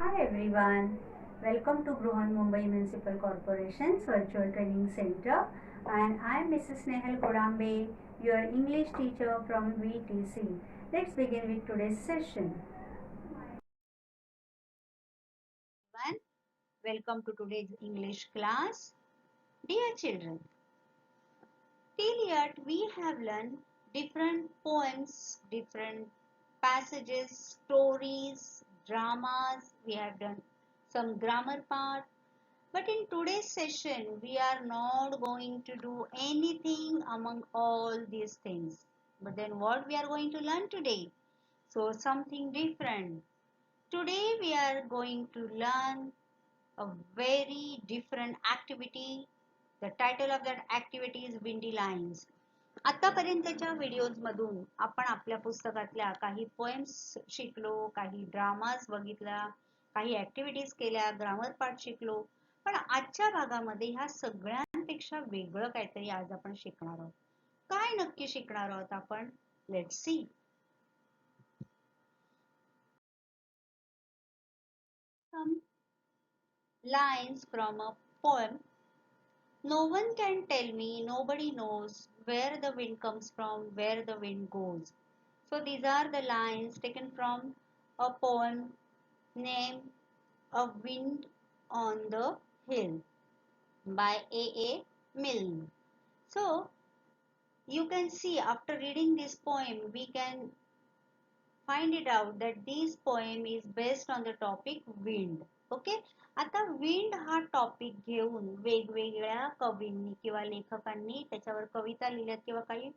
Hi everyone, welcome to Bruhan Mumbai Municipal Corporation's Virtual Training Center, and I am Mrs. Nehal Kodambe, your English teacher from VTC. Let's begin with today's session. Welcome to today's English class. Dear children, till yet we have learned different poems, different passages, stories, dramas. We have done some grammar part. But in today's session, we are not going to do anything among all these things. But then what we are going to learn today? So something different. Today we are going to learn a very different activity. The title of that activity is Windy Lines. आतापर्यंतच्या videos मधून आपण आपल्या पुस्तकातल्या काही poems शिकलो, काही dramas बघितला, काही activities केल्या, ग्रामर पार्ट शिकलो. पण आजच्या भागामध्ये ह्या सगळ्यांपेक्षा वेगळं काहीतरी आज आपण शिकणार आहोत. काय नक्की शिकणार आहोत आपण? Let's see. Some lines from a poem. No one can tell me, nobody knows where the wind comes from, where the wind goes. So these are the lines taken from a poem named A Wind on the Hill by A. Milne. So you can see after reading this poem we can find it out that this poem is based on the topic wind. Okay. आता wind हा topic घेऊन वेगवेगळ्या कवींनी किंवा लेखकांनी त्याच्यावर कविता लिहिल्यात किंवा काही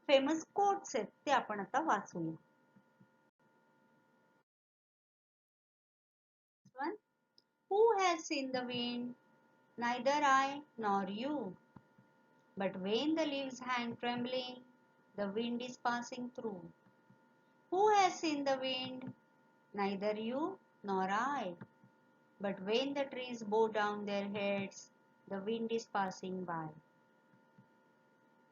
famous quotes आहेत ते आपण आता वाचूया. Who has seen the wind? Neither I nor you. But when the leaves hang trembling, the wind is passing through. Who has seen the wind? Neither you nor I. But when the trees bow down their heads, the wind is passing by.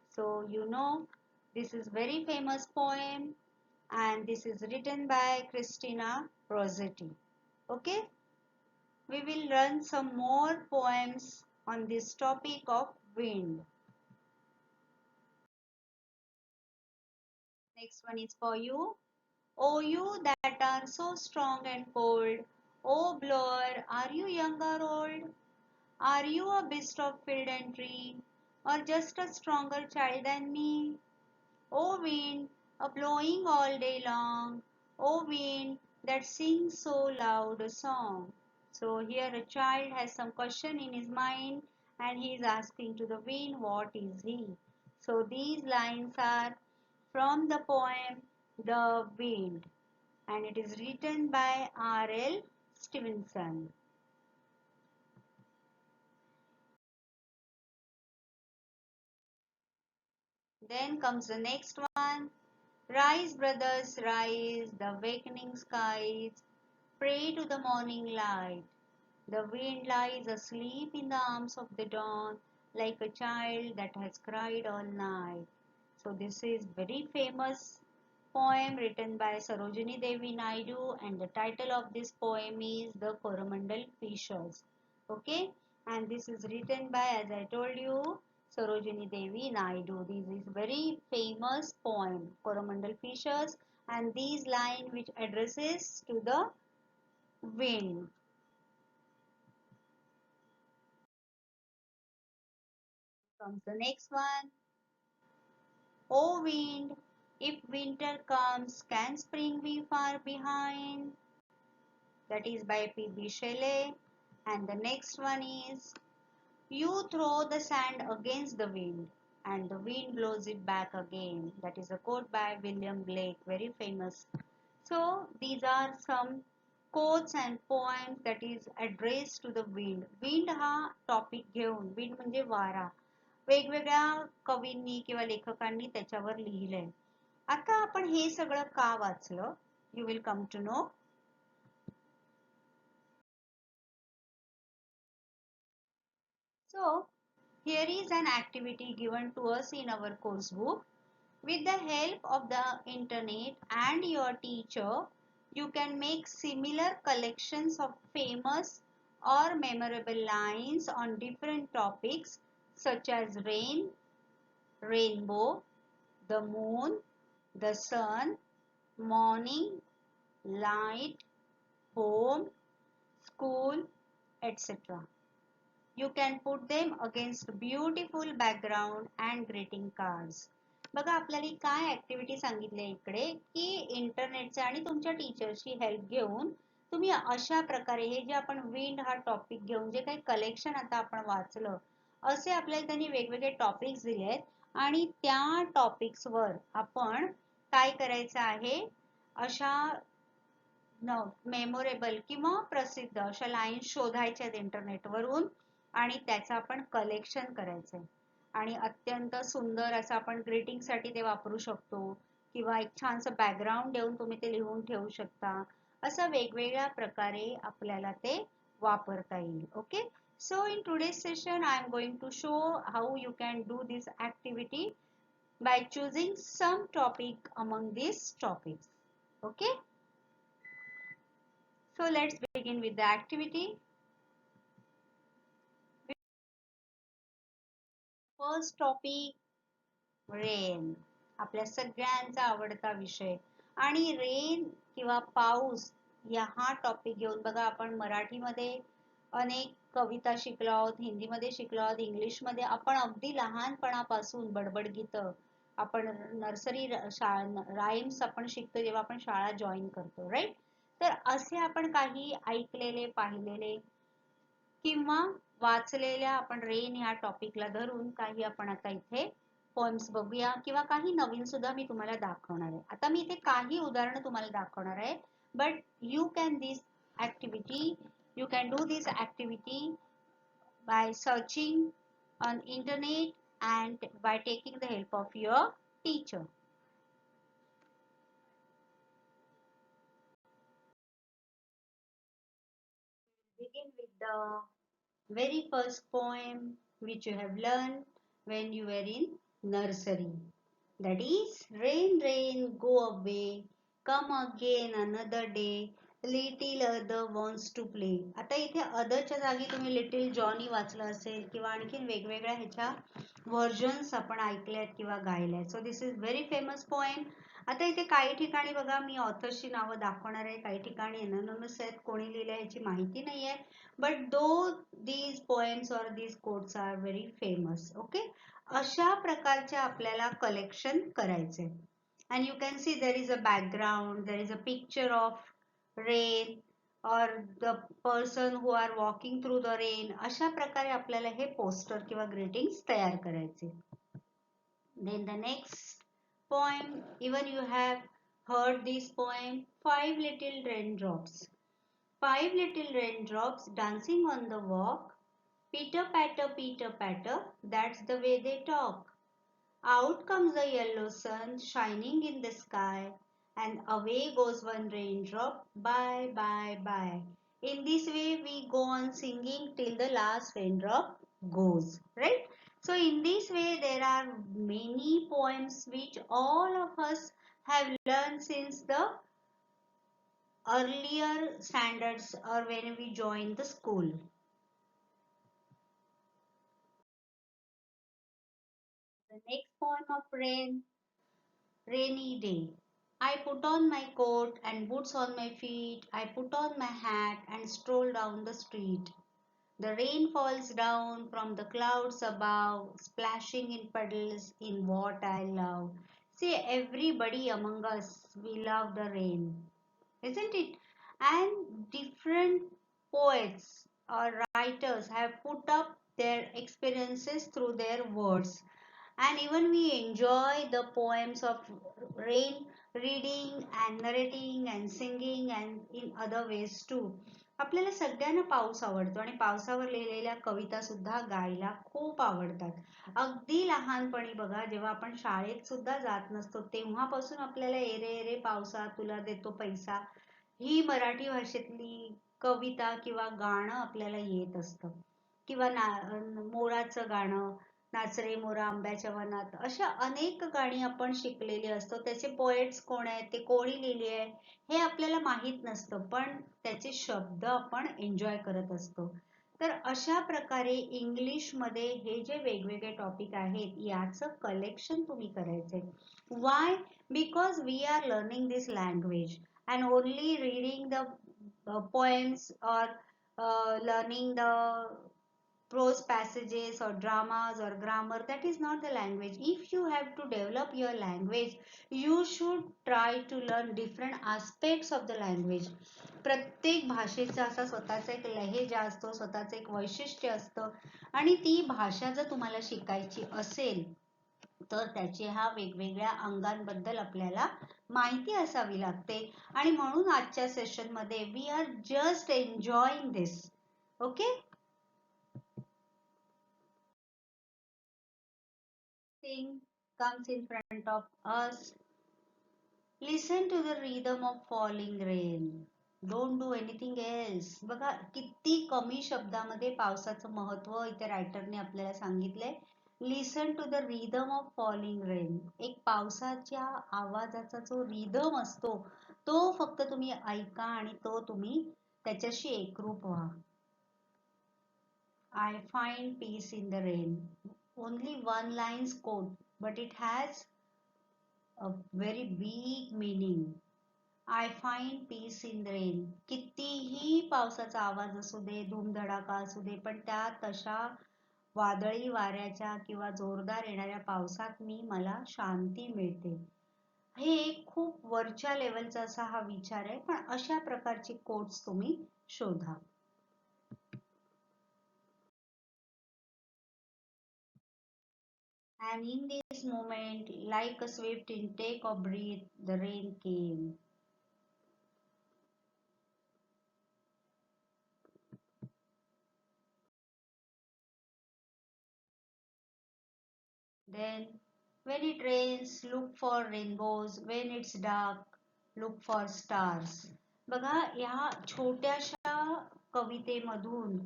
So you know, this is very famous poem and this is written by Christina Rossetti. Okay? We will learn some more poems on this topic of wind. Next one is for you. Oh, you that are so strong and cold, oh blower, are you young or old? Are you a beast of field and tree, or just a stronger child than me? O wind, a blowing all day long, O wind that sings so loud a song. So here a child has some question in his mind and he is asking to the wind what is he. So these lines are from the poem The Wind and it is written by R.L. Stevenson. Then comes the next one. Rise, brothers, rise, the awakening skies, pray to the morning light. The wind lies asleep in the arms of the dawn, like a child that has cried all night. So this is very famous poem written by Sarojini Devi Naidu and the title of this poem is The Coromandel Fishers. Okay, and this is written by, as I told you, Sarojini Devi Naidu. This is very famous poem, Coromandel Fishers, and these line which addresses to the wind. Comes the next one. O wind, if winter comes, can spring be far behind? That is by P.B. Shelley. And the next one is, you throw the sand against the wind and the wind blows it back again. That is a quote by William Blake, very famous. So these are some quotes and poems that is addressed to the wind. Wind हा topic घेऊन, wind म्हणजे वारा, वेगवेगळ्या कवींनी किंवा लेखकांनी त्याच्यावर लिहिलंय. आता आपण हे सगळं का वाचलं? You will come to know. So here is an activity given to us in our course book. With the help of the internet and your teacher, You can make similar collections of famous or memorable lines on different topics such as rain, rainbow, the moon, the sun, morning, light, home, school, etc. You can put them against beautiful background and greeting cards. बघा आपल्याला काय activity सांगितली इकडे की इंटरनेटचे आणि तुमच्या टीचरची help घेऊन तुम्ही अशा प्रकारे हे जे आपण विंड हा टॉपिक घेऊन जे काही कलेक्शन आता आपण वाचलं असे आपल्याला त्यांनी वेगवेगळे टॉपिक्स दिले आहेत आणि त्या टॉपिक्स वर आपण काय करायचं आहे अशा मेमोरेबल किंवा प्रसिद्ध अशा लाईन्स शोधायच्या आहेत इंटरनेटवरून आणि त्याचं आपण कलेक्शन करायचंय आणि अत्यंत सुंदर असं आपण ग्रीटिंग साठी ते वापरू शकतो किंवा एक छानसं बॅकग्राऊंड देऊन तुम्ही ते लिहून ठेवू शकता असं वेगवेगळ्या प्रकारे आपल्याला ते वापरता येईल okay so in today's session I am going to show how you can do this activity by choosing some topic among these topics okay so let's begin with the activity first topic rain आपल्या सगळ्यांचा आवडता विषय आणि rain किंवा पाऊस या हा topic घेऊन बघा आपण मराठीमध्ये अनेक कविता शिकलो आहोत हिंदीमध्ये शिकलो आहोत इंग्लिशमध्ये आपण अगदी लहानपणापासून बडबड गीतं आपण नर्सरी राईम्स आपण शिकतो जेव्हा आपण शाळा जॉईन करतो राईट तर असे आपण काही ऐकलेले पाहिलेले किंवा वाचलेल्या आपण रेन ह्या टॉपिकला धरून काही आपण आता इथे पोएम्स बघूया किंवा काही नवीन सुद्धा मी तुम्हाला दाखवणार आहे आता मी इथे काही उदाहरणं तुम्हाला दाखवणार आहे but you can this activity you can do this activity by searching on internet and by taking the help of your teacher begin with the very first poem which you have learned when you were in nursery that is rain rain go away come again another day little other wants to play आता इथे अदरच्या जागी तुम्ही little Johnny वाचलं असेल किंवा आणखीन वेगवेगळ्या ह्याच्या व्हर्जन्स आपण ऐकल्यात किंवा गायल्यात so this is very famous poem आता इथे काही ठिकाणी बघा मी ऑथर्सची नावं दाखवणार आहे काही ठिकाणी एनोनमस आहेत कोणी लिहिलंय ह्याची माहिती नाही आहे but though these poems or these quotes are very famous okay अशा प्रकारचे आपल्याला कलेक्शन करायचे and you can see there is a background there is a picture of rain or the person who are walking through the rain अशा प्रकारे आपल्याला हे poster किंवा greetings तयार करायचे then the next poem even you have heard this poem five little raindrops dancing on the walk pitter patter that's the way they talk out comes the yellow sun shining in the sky and away goes one raindrop. Bye, bye, bye. In this way we go on singing till the last raindrop goes. Right? So in this way there are many poems which all of us have learned since the earlier standards or when we joined the school. The next poem of rainy day. I put on my coat and boots on my feet. I put on my hat and stroll down the street. The rain falls down from the clouds above, splashing in puddles in what I love. See, everybody among us, we love the rain, isn't it? And different poets or writers have put up their experiences through their words and even we enjoy the poems of rain reading and narrating and singing and in other ways too आपल्याला सगळ्यांना पाऊस आवडतो आणि पावसावर लिहिलेल्या कविता सुद्धा गायला खूप आवडतात अगदी लहानपणी बघा जेव्हा आपण शाळेत सुद्धा जात नसतो तेव्हापासून आपल्याला एरे एरे पावसा तुला देतो पैसा ही मराठी भाषेतली कविता किंवा गाणं आपल्याला येत असतं किंवा मोराचं गाणं नाच रे मोरा आंब्याच्या वनात, अशा अनेक गाणी आपण शिकलेली असतो. त्याचे पोएट्स कोण आहेत, ते कोणी लिहिली आहे, हे आपल्याला माहित नसतं, पण त्याचे शब्द आपण एन्जॉय करत असतो. तर अशा प्रकारे इंग्लिशमध्ये हे जे वेगवेगळे टॉपिक आहेत याचं कलेक्शन तुम्ही करायचंय. Why? Because we are learning this language and only reading the poems or learning the prose passages or dramas or grammar, that is not the language. If you have to develop your language, you should try to learn different aspects of the language. प्रत्येक भाषेचा असा स्वतःचा एक लहेजा असतो, स्वतःचं एक वैशिष्ट्य असतं, आणि ती भाषा जर तुम्हाला शिकायची असेल तर त्याचे ह्या वेगवेगळ्या अंगांबद्दल आपल्याला माहिती असावी लागते. आणि म्हणून आजच्या सेशन मध्ये we are just enjoying this. Okay, thing comes in front of us. Listen to the rhythm of falling rain. Don't do anything else. बघा किती कमी शब्दामध्ये पावसाचं महत्व इथे रायटरने आपल्याला सांगितलंय. Listen to the rhythm of falling rain. एक पावसाच्या आवाजाचा जो रिदम असतो तो फक्त तुम्ही ऐका आणि तो तुम्ही त्याच्याशी एकरूप व्हा. I find peace in the rain. Only one line's quote, but it has a very big meaning. I find peace in the rain. कितीही पावसाचा आवाज असू दे, धूमधडाका असू दे, पण त्या तशा वादळी वाऱ्याच्या किंवा जोरदार येणाऱ्या पावसात मला शांती मिळते. हे एक खूप वरच्या लेवलचा असा हा विचार आहे, पण अशा प्रकारचे कोट्स तुम्ही शोधा. And in this moment, like a swift intake of breath, the rain came. Then, when it rains, look for rainbows. When it's dark, look for stars. बघा या छोट्याशा कवितेमधून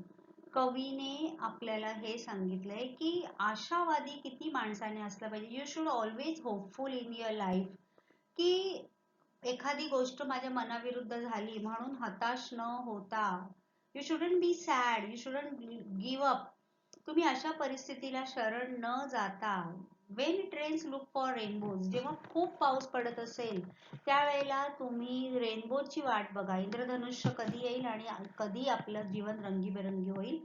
कवीने आपल्याला हे सांगितलंय की आशावादी किती माणसाने असलं पाहिजे. You should always hopeful in your life. की एखादी गोष्ट माझ्या मनाविरुद्ध झाली म्हणून हताश न होता, you shouldn't be sad, you shouldn't give up. तुम्ही अशा परिस्थितीला शरण न जाता, when it rains look for rainbows. जेव्हा खूप पाऊस पडत असेल त्यावेळेला तुम्ही रेनबोची वाट बघा. इंद्रधनुष्य कधी येईल आणि कधी आपलं जीवन रंगीबेरंगी होईल.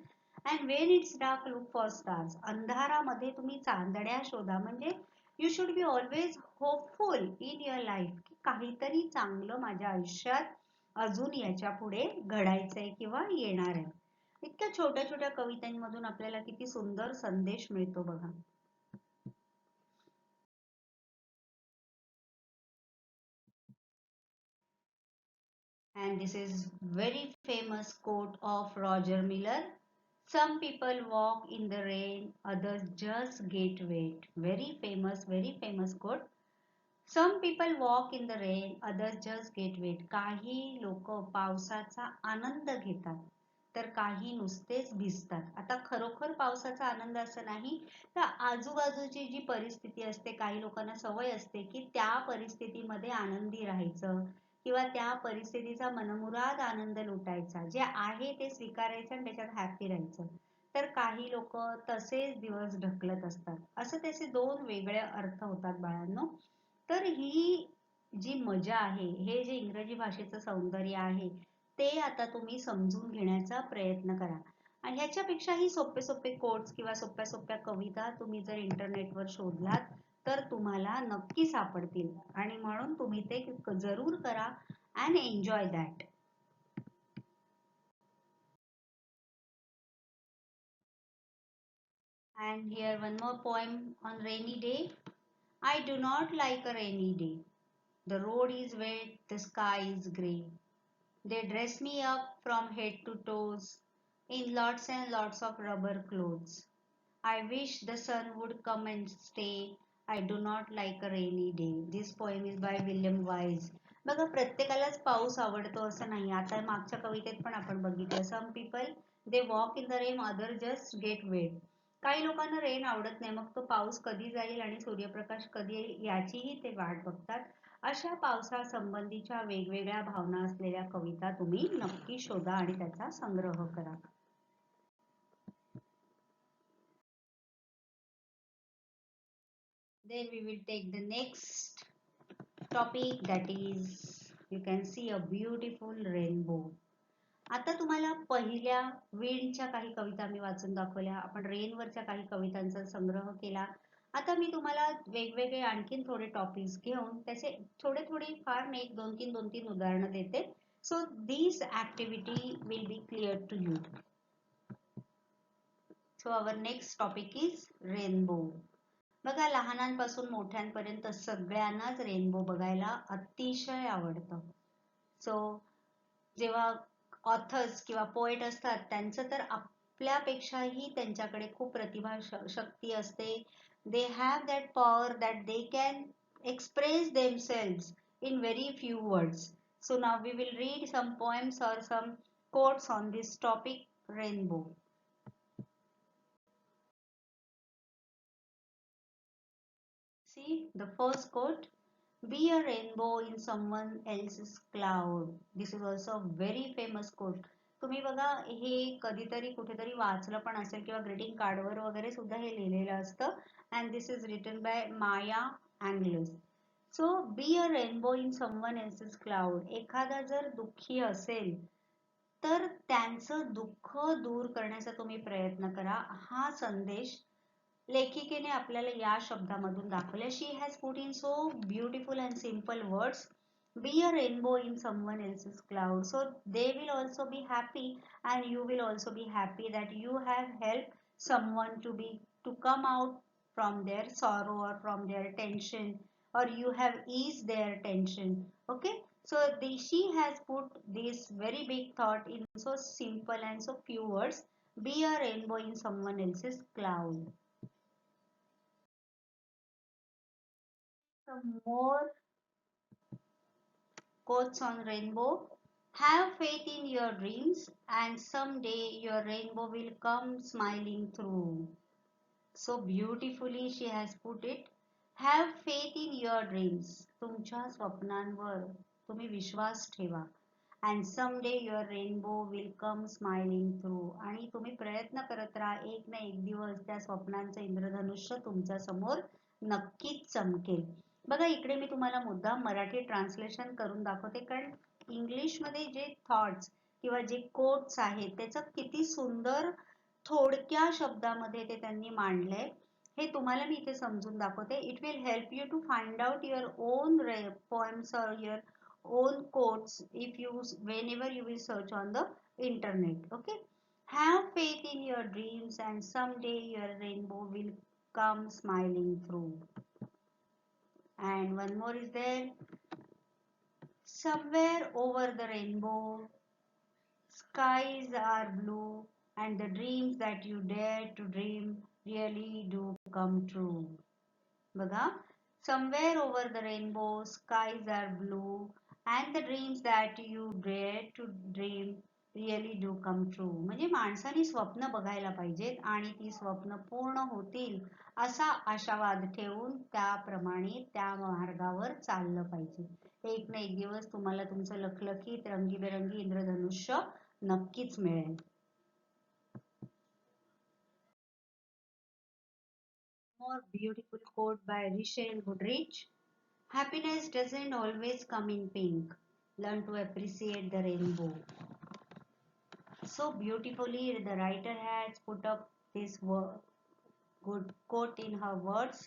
And when it's dark look for stars. अंधारामध्ये तुम्ही चांदण्या शोधा. म्हणजे you should be always hopeful in your life की काहीतरी चांगलं माझ्या आयुष्यात अजून याच्या पुढे घडायचंय किंवा येणार आहे. इतक्या छोट्या छोट्या कवितांमधून आपल्याला किती सुंदर संदेश मिळतो बघा. And this is very famous quote of Roger Miller. Some people walk in the rain, others just get wet. Very famous quote. Some people walk in the rain, others just get wet. काही लोक पावसाचा आनंद घेतात तर काही नुसतेच भिजतात. आता खरोखर पावसाचा आनंद असं नाही, तर आजूबाजूची जी परिस्थिती असते, काही लोकांना सवय असते की त्या परिस्थितीमध्ये आनंदी राहायचं किंवा त्या परिस्थितीचा मनमुराद आनंद लुटायचा. जे आहे ते स्वीकारायचं आणि त्याच्यात हॅपी राहायचं. तर काही लोक तसेच दिवस ढकलत असतात. असं त्याचे दोन वेगळे अर्थ होतात बाळांनो. तर ही जी मजा आहे, हे जे इंग्रजी भाषेचं सौंदर्य आहे, ते आता तुम्ही समजून घेण्याचा प्रयत्न करा. आणि ह्याच्यापेक्षाही सोपे सोपे कोट्स किंवा सोप्या सोप्या कविता तुम्ही जर इंटरनेटवर शोधलात तर तुम्हाला नक्की सापडतील. आणि म्हणून तुम्ही ते जरूर करा and enjoy that. And here one more poem on rainy day. I do not like a rainy day. The road is wet, the sky is grey. They dress me up from head to toes in lots and lots of rubber clothes. I wish the sun would come and stay. I do not like a rainy day. This poem is by William Wise. बघा प्रत्येकालाच पाऊस आवडतो असं नाही. आता मागच्या कवितेत पण आपण बघितलं, some people they walk in the rain, other just get wet. काही लोकांना रेन आवडत नाही, मग तो पाऊस कधी जाईल आणि सूर्यप्रकाश कधी येईल याचीही ते वाट बघतात. अशा पावसासंबंधीच्या वेगवेगळ्या भावना असलेल्या कविता तुम्ही नक्की शोधा आणि त्याचा संग्रह करा. Then we will take the next topic, that is you can see a beautiful rainbow. आता तुम्हाला पहिल्या विंडच्या काही कविता मी वाचून दाखवल्या, आपण रेनवरच्या काही कवितांचा संग्रह केला. आता मी तुम्हाला वेगवेगळे आणखीन थोडे टॉपिक्स घेऊन त्याचे थोडे थोडे फार नाही, दोन तीन उदाहरणं देते. So this activity will be clear to you. So our next topic is rainbow. बघा, लहानांपासून मोठ्यांपर्यंत सगळ्यांनाच रेनबो बघायला अतिशय आवडतं. सो जेव्हा ऑथर्स किंवा पोएट असतात त्यांचं तर आपल्यापेक्षाही त्यांच्याकडे खूप प्रतिभा शक्ती असते. They have that power that they can express themselves in very few words. So now we will read some poems or some quotes on this topic, rainbow. See the first quote: be a rainbow in someone else's cloud. This is also a very famous quote. तुम्ही बघा, हे कधीतरी कुठेतरी वाचलं पण असेल किंवा greeting कार्डवर वगैरे सुद्धा हे लिहिलेलं असतं. And this is written by Maya अँग्लस. So be a rainbow in someone else's cloud. एखादा जर दुःखी असेल तर त्यांचं दुःख दूर करण्याचा तुम्ही प्रयत्न करा. हा संदेश लेखिकेने आपल्याला या शब्दामधून दाखवले. She has put in so beautiful and simple words. Be a rainbow in someone else's cloud. So they will also be happy and you will also be happy that you have helped someone to come out from their sorrow or from their tension, or you have eased their tension. Okay, so she has put this very big thought in so simple and so few words. Be a rainbow in someone else's cloud. Some more quotes on rainbow. Have faith in your dreams and someday your rainbow will come smiling through. So beautifully she has put it. Have faith in your dreams. तुमच्या स्वप्नांवर तुम्ही विश्वास ठेवा. And someday your rainbow will come smiling through. आणि तुम्ही प्रयत्न करत राहा, एक ना एक दिवस त्या स्वप्नांचं इंद्रधनुष्य तुमच्या समोर नक्कीच चमकेल. बघा, इकडे मी तुम्हाला मुद्दाम मराठी ट्रान्सलेशन करून दाखवते, कारण इंग्लिशमध्ये जे थॉट्स किंवा जे कोट्स आहेत त्याचं किती सुंदर थोडक्या शब्दामध्ये ते त्यांनी मांडलंय हे तुम्हाला मी इथे समजून दाखवते. It will help you to find out your own poems or your own quotes if you whenever you will search on the internet. Okay, have faith in your dreams and someday your rainbow will come smiling through. And one more is there: somewhere over the rainbow skies are blue and the dreams that you dare to dream really do come true. बघा, somewhere over the rainbow skies are blue and the dreams that you dare to dream really do come true. म्हणजे माणसाने स्वप्न बघायला पाहिजेत आणि ती स्वप्न पूर्ण होतील असा आशावाद ठेवून त्याप्रमाणे त्या मार्गावर चाललं पाहिजे. एक ना एक दिवस तुम्हाला तुमचं लखलखीत रंगीबेरंगी इंद्रधनुष्य नक्कीच मिळेल. More beautiful quote by Richelle Goodrich. Happiness doesn't always come in pink. Learn to appreciate the rainbow. So beautifully, the writer has put up this good quote in her words.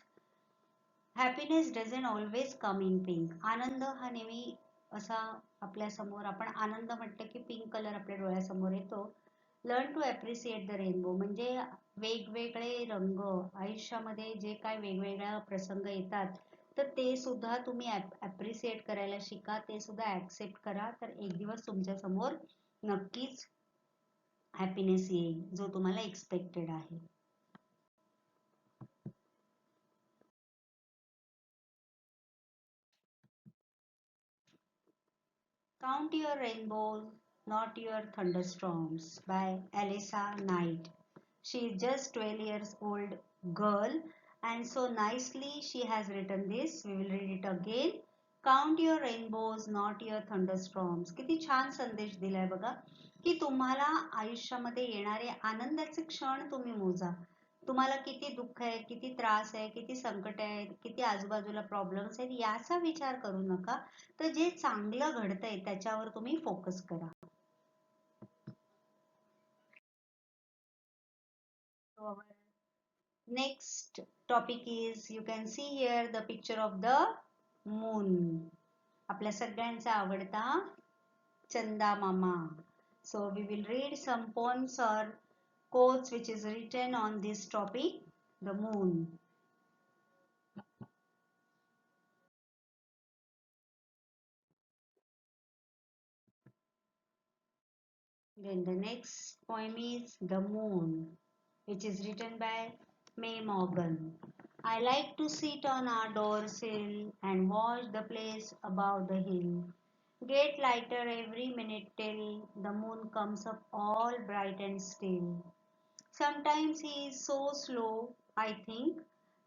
Happiness doesn't always come in pink. आनंद हा नेहमी असा आपल्या समोर, आपण आनंद म्हटलं की pink colour आपल्या डोळ्यासमोर येतो. Learn to appreciate the rainbow म्हणजे वेगवेगळे रंग आयुष्यामध्ये जे काय वेगवेगळ्या प्रसंग येतात तर ते सुद्धा तुम्ही अप्रिशिएट करायला शिका, ते सुद्धा ऍक्सेप्ट करा. तर एक दिवस तुमच्या समोर नक्कीच हॅपीनेस येईल जो तुम्हाला एक्सपेक्टेड आहे. Count Your Rainbows, Not Your Thunderstorms by Alyssa Knight. She is just 12 years old girl, and so nicely she has written this. We will read it again. Count your rainbows, not your thunderstorms. किती छान संदेश दिलाय बघा, की तुम्हाला आयुष्यामध्ये येणारे आनंदाचे क्षण तुम्ही मोजा. तुम्हाला किती दुःख आहे, किती त्रास आहे, किती संकट आहे, किती आजूबाजूला प्रॉब्लेम्स आहेत, याचा विचार करू नका. तर जे चांगलं घडतंय त्याच्यावर तुम्ही फोकस करा. So our next topic is, you can see here the picture of the moon. आपल्या सगळ्यांचा आवडता चंदा मामा. So we will read some poems or quotes which is written on this topic, the moon. Then the next poem is The Moon, which is written by May Morgan. I like to sit on our door sill and watch the place above the hill get lighter every minute till the moon comes up all bright and still. Sometimes he is so slow, I think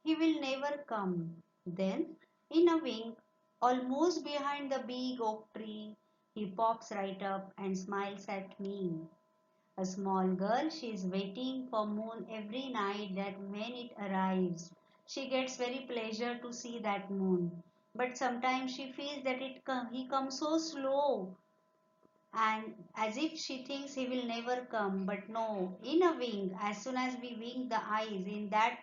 he will never come. Then, in a wink, almost behind the big oak tree, he pops right up and smiles at me. A small girl, she is waiting for moon every night that when it arrives, she gets very pleasure to see that moon. But sometimes she feels that he comes so slow and as if she thinks he will never come. But no, in a wink, as soon as we wink the eyes, in that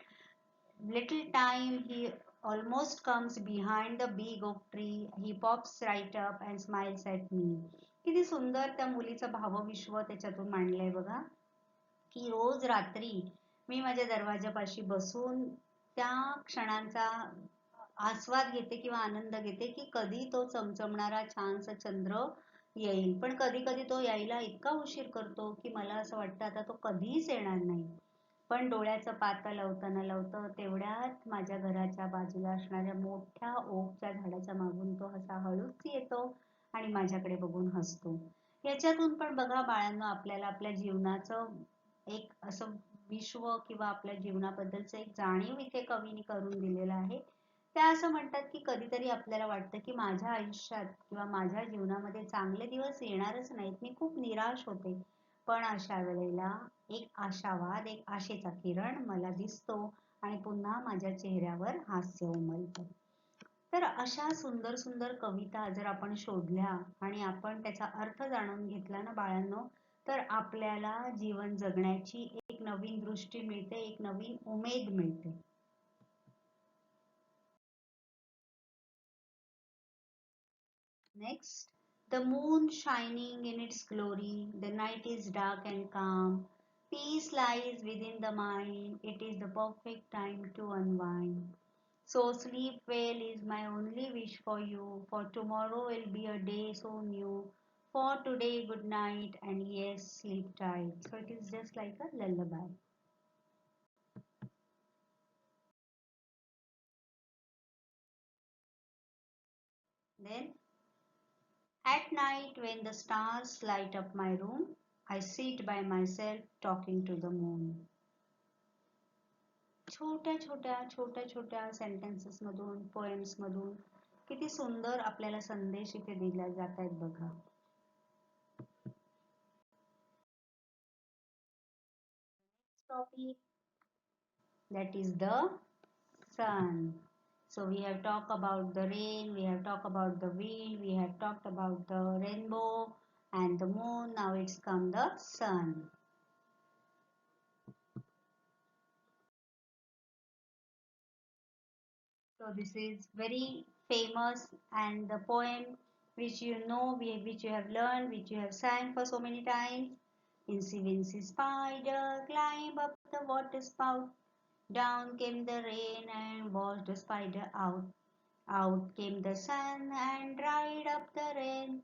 little time he almost comes behind the big oak tree. He pops right up and smiles at me. किती सुंदर त्या मुलीचं भावविश्व त्याच्यातून मांडलंय बघा, की रोज रात्री मी माझ्या दरवाजापाशी बसून त्या क्षणांचा आस्वाद घेते किंवा आनंद घेते, की कधी तो चमचमणारा छानसा चंद्र येईल. पण कधी कधी तो यायला इतका उशीर करतो की मला असं वाटतं आता तो कधीच येणार नाही. पण डोळ्याचं पातं लावताना लावतं तेवढ्यात माझ्या घराच्या बाजूला असणाऱ्या मोठ्या ओकच्या झाडाच्या मागून तो असा हळूच येतो आणि माझ्याकडे बघून हसतो. याच्यातून पण बघा बाळांनो, आपल्याला आपल्या जीवनाचं एक असं विश्व किंवा आपल्या जीवनाबद्दलचं एक जाणीव इथे कवीने करून दिलेलं आहे. त्या असं म्हणतात की कधीतरी आपल्याला वाटतं की माझ्या आयुष्यात किंवा माझ्या जीवनामध्ये चांगले दिवस येणारच नाहीत, मी खूप निराश होते. पण अशा वेळेला एक आशावाद, एक आशेचा किरण मला दिसतो आणि पुन्हा माझ्या चेहऱ्यावर हास्य उमलतं. तर अशा सुंदर सुंदर कविता जर आपण शोधल्या आणि आपण त्याचा अर्थ जाणून घेतला ना बाळांनो, तर आपल्याला जीवन जगण्याची एक नवीन दृष्टी मिळते, एक नवीन उमेद मिळते. Next, the moon shining in its glory, the night is dark and calm. Peace lies within the mind, it is the perfect time to unwind. So sleep well is my only wish for you, for tomorrow will be a day so new. For today, good night, and yes, sleep tight. So it is just like a lullaby. Then, at night, when the stars light up my room, I sit by myself talking to the moon. छोट्या छोट्या छोट्या छोट्या sentences मधून, poems मधून किती सुंदर आपल्याला संदेश इथे दिले जात आहेत बघा. Topic, that is the sun. So we have talked about the rain, we have talked about the wind, we have talked about the rainbow and the moon. Now it's come the sun. So this is very famous, and the poem which you know, which you have learned, which you have sang for so many times. Incy Wincy Spider climb up the water spout. Down came the rain and washed the spider out. Out came the sun and dried up the rain.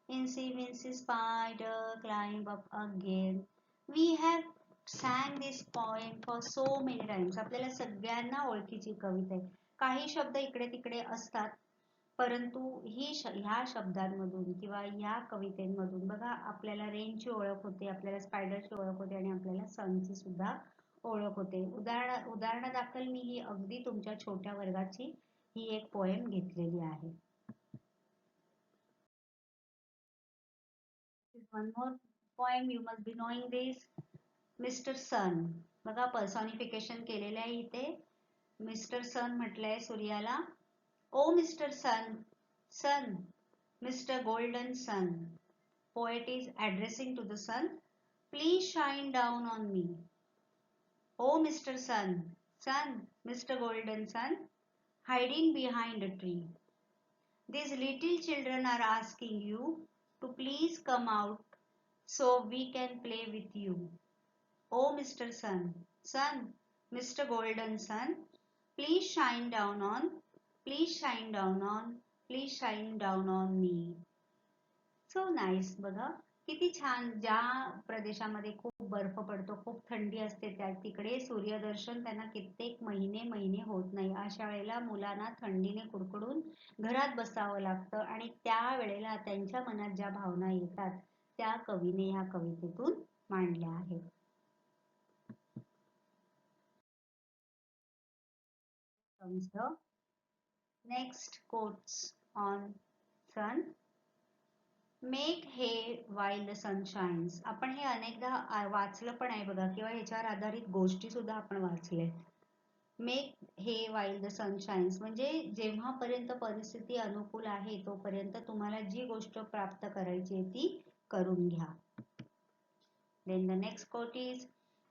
Incy Wincy Spider climb up again. We have sang this poem for so many times. आपल्याला सगळ्यांना ओळखीची कविता आहे. काही शब्द इकडे तिकडे असतात, परंतु ह्या शब्दांमधून किंवा ह्या कवितेमधून बघा आपल्याला रेनची ओळख होते, आपल्याला स्पायडरची ओळख होते आणि आपल्याला सनची सुद्धा ओळख होते. उदाहरणादाखल मी ही अगदी तुमच्या छोट्या वर्गाची ही एक पोएम घेतलेली आहे. One more poem, you must be knowing this. Mister sun, बघा पर्सॉनिफिकेशन केलेलं आहे इथे. मिस्टर सन म्हटलंय सूर्याला. Oh mister sun, sun, mister golden sun. Poet is addressing to the sun. Please shine down on me. Oh Mr. Sun, sun, Mr. Golden Sun, hiding behind a tree. These little children are asking you to please come out so we can play with you. Oh Mr. Sun, Sun, Mr. Golden Sun, please shine down on, please shine down on, please shine down on me. So nice, बघा किती छान. ज्या प्रदेशामध्ये खूप बर्फ पडतो, खूप थंडी असते, त्या तिकडे सूर्यदर्शन त्यांना कित्येक महिने महिने होत नाही. अशा वेळेला मुलांना थंडीने कुडकुडून घरात बसावं लागतं आणि त्या वेळेला त्यांच्या मनात ज्या भावना येतात त्या कवीने ह्या कवितेतून मांडल्या आहेत. Comes the next quotes on sun. Make hay while the sun shines. आपण हे अनेकदा वाचलं पण आहे बघा, किंवा ह्याच्यावर आधारित गोष्टी सुद्धा आपण वाचले. Make hay while the sun shines म्हणजे जेव्हापर्यंत परिस्थिती अनुकूल आहे तोपर्यंत तुम्हाला जी गोष्ट प्राप्त करायची आहे ती करून घ्या. Then the next quote is,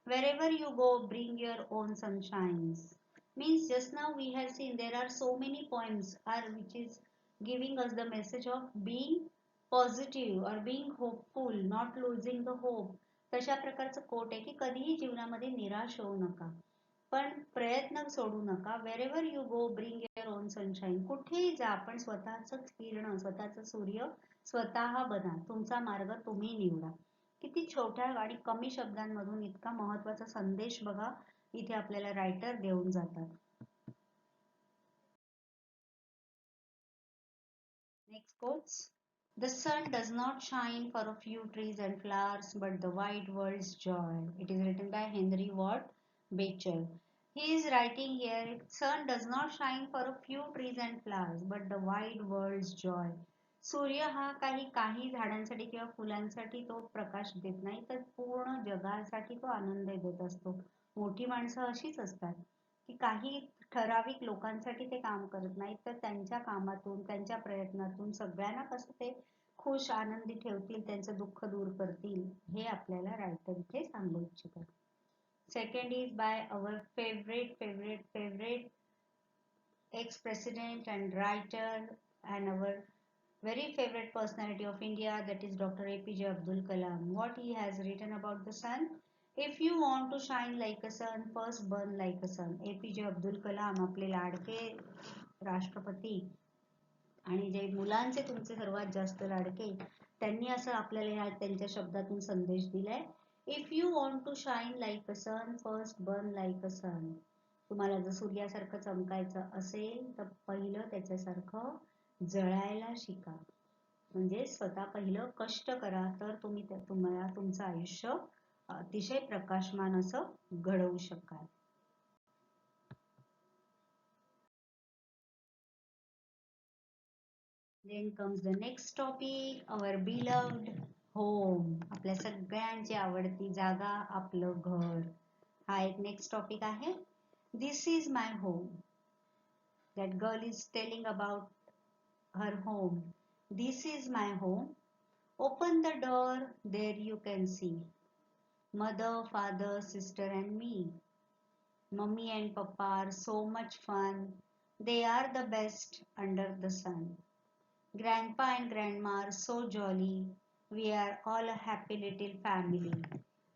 wherever you go bring your own sunshines. Means just now we have seen there are so many poems which is giving us the message of being positive और being hopeful, not losing the hope. तशा प्रकारचं coat आहे की कधीही जीवनामध्ये निराश होऊ नका, पण प्रयत्न सोडू नका. Wherever you go bring your own sunshine. कुठेही जा पण स्वतःच किरण, स्वतःचं सूर्य स्वतः बना. तुमचा मार्ग तुम्ही निवडा. किती छोट्या आणि कमी शब्दांमधून इतका महत्वाचा संदेश बघा इथे आपल्याला रायटर देऊन जातात. Next quotes. The sun does not shine for a few trees and flowers, but the wide world's joy. It is written by Henry Ward Beecher. He is writing here, sun does not shine for a few trees and flowers, but the wide world's joy. सूर्य हा काही झाडांसाठी किंवा फुलांसाठी तो प्रकाश देत नाही, तर पूर्ण जगासाठी तो आनंद देत असतो. मोठी माणसं अशीच असतात की काही ठराविक लोकांसाठी ते काम करत नाहीत, तर त्यांच्या कामातून, त्यांच्या प्रयत्नातून सगळ्यांना कसं ते खुश आनंदी ठेवतील, त्यांचं दुःख दूर करतील, हे आपल्याला रायटर इथे सांगू इच्छितात. Second is by our favourite ex-president and writer and our very favorite personality of India, that is Dr. APJ Abdul Kalam. What he has written about the sun: if you want to shine like a sun, first burn like a sun. APJ Abdul Kalam आपले लाडके राष्ट्रपती आणि जे मुलांचे तुमचे सर्वात जास्त लाडके, त्यांनी असं आपल्याला ह्या त्यांच्या शब्दातून संदेश दिलाय. If you want to shine like a sun, first burn like a sun. तुम्हाला जर सूर्यासारखं चमकायचं असेल तर पहिलं त्याच्यासारखं जळायला शिका. म्हणजे स्वतः पहिलं कष्ट करा, तर तुम्हाला तुमचं आयुष्य अतिशय प्रकाशमान असं घडवू शकाल. Then comes the next topic, our beloved home. आपल्या सगळ्यांची आवडती जागा, आपलं घर. हा एक नेक्स्ट टॉपिक आहे. This is my home. That girl is telling about her home. This is my home. Open the door, there you can see mother, father, sister and me. Mummy and papa are so much fun. They are the best under the sun. Grandpa and grandma are so jolly. We are all a happy little family.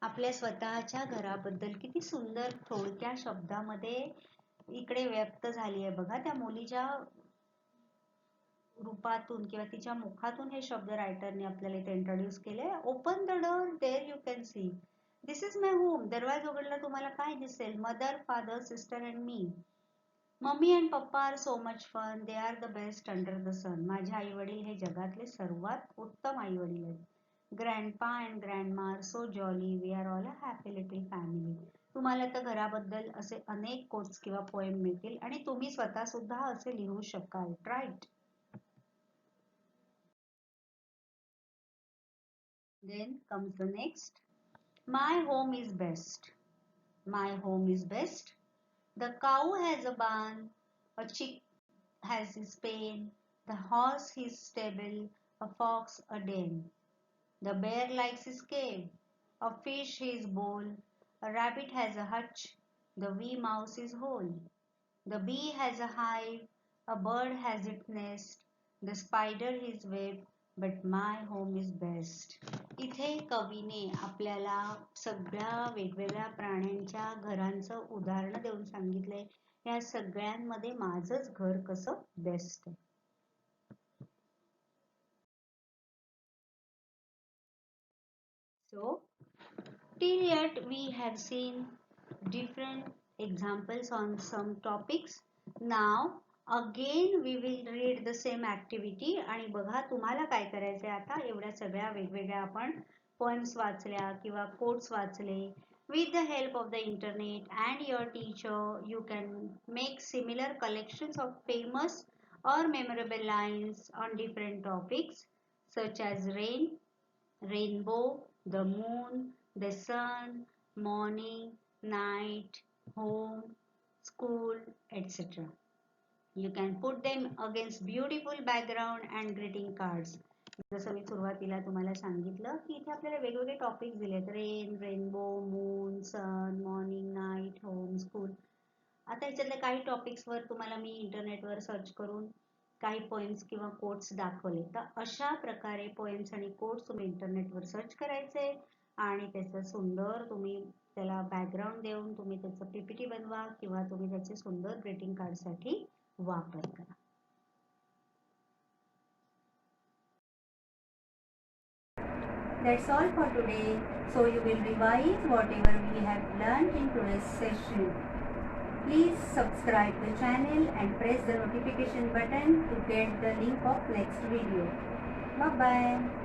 आपल्या स्वतःच्या घराबद्दल किती सुंदर थोडक्या शब्दामध्ये इकडे व्यक्त झाली आहे बघा. त्या मुलीच्या रूपातून किंवा तिच्या मुखातून हे शब्द रायटरने आपल्याला इथे इंट्रोड्यूस केले. Open the door, there you can see. This is my home. दरवाजा उघडला तुम्हाला काय दिसेल? Mother, father, sister and me. Mummy and papa are so much fun. They are the best under the sun. माझे आई वडील हे जगातले सर्वात उत्तम आई वडील आहेत. Grandpa and grandma are so jolly. We are all a happy little family. तुम्हाला तर घराबद्दल असे अनेक कोट्स किंवा पोएम मिळतील आणि तुम्ही स्वतः सुद्धा असे लिहू शकाल. Right. Then comes the next. My home is best. My home is best. The cow has a barn, a chick has his pen, the horse his stable, a fox a den. The bear likes his cave, a fish his bowl, a rabbit has a hutch, the wee mouse his hole. The bee has a hive, a bird has its nest, the spider his web, but my home is best. इथे कवीने आपल्याला सगळ्या वेगवेगळ्या प्राण्यांच्या घरांचं उदाहरण देऊन सांगितलंय. या सगळ्यांमध्ये माझंच घर कसं बेस्ट आहे. So, till yet we have seen different examples on some topics. Now, again we will read the same activity आणि बघा तुम्हाला काय करायचंय आता. एवढ्या सगळ्या वेगवेगळ्या आपण poems वाचल्या किंवा quotes वाचले. With the help of the internet and your teacher, you can make similar collections of famous or memorable lines on different topics such as rain, rainbow, the moon, the sun, morning, night, home, school, etc. You can put them against beautiful background and greeting cards. जसं मी सुरुवातीला तुम्हाला सांगितलं की इथे आपल्याला वेगवेगळे topics दिलेत. Rain, rainbow, moon, सन, morning, night, home, school. आता ह्याच्यातल्या काही टॉपिक्सवर तुम्हाला मी इंटरनेटवर सर्च करून काही पोएम्स किंवा कोट्स दाखवले. तर अशा प्रकारे पोएम्स आणि कोट्स तुम्ही इंटरनेटवर सर्च करायचे आणि त्याचं सुंदर तुम्ही त्याला बॅकग्राऊंड देऊन तुम्ही त्याचं पीपीटी बनवा किंवा तुम्ही त्याचे सुंदर ग्रीटिंग कार्डसाठी वापर करा. That's all for today. So you will revise whatever we have learned in today's session. Please subscribe the channel and press the notification button to get the link of next video. Bye bye.